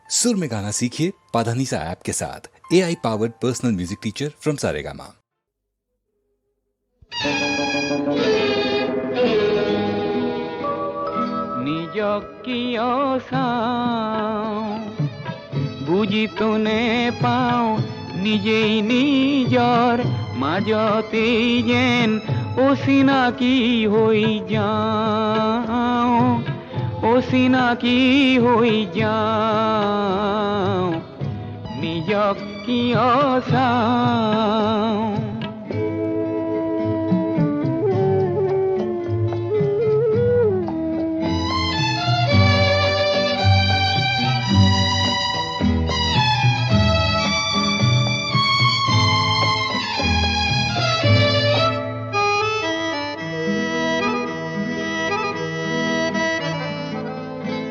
सुर में गाना सीखिए पाधानीसा ऐप के साथ। AI powered personal music teacher from Saregama. নিজক কিয় চাওঁ বুজিতো নেপাওঁ নিজেই নিজৰ মাজতেই যেন অচিনাকি হৈ যাওঁ অচিনাকি হৈ যাওঁ নিজক কিয় চাওঁ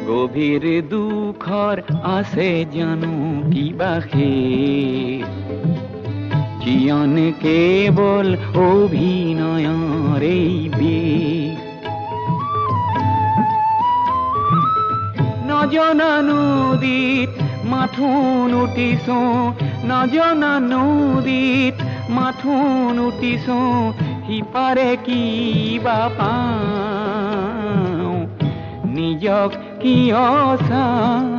গভীৰ দুখৰ আছে জানো কিবা জীৱন কেৱল অভিনয়ৰে বিষ নজনা নদীত মাথোন উঠিছো নজনা নদীত মাথোন উঠিছো সিপাৰে কিবা পাওঁ নিজক কিয় চাওঁ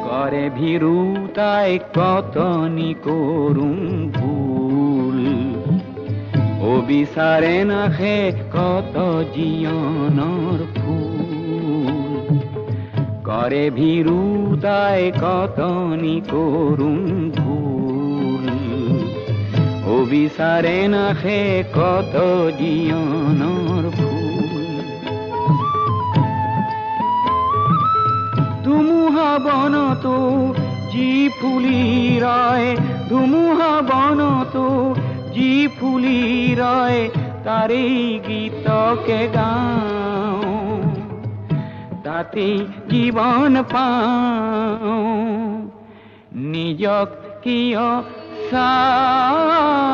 কৰে ভীৰুতাই কতনি কৰোঁ ভুল অবিচাৰে নাখে কত জীয়নৰ ফুল কৰে ভীৰুতাই কতনি কৰোঁ ভুল অবিচাৰে নাখে কত জীয়নৰ ফুল ধুমুহা বনতো যি ফুলি ৰয় ধুমুহা বনতো যি ফুলি ৰয় তাৰেই গীতকে গাওঁ তাতেই জীৱন পাওঁ নিজক কিয় চাওঁ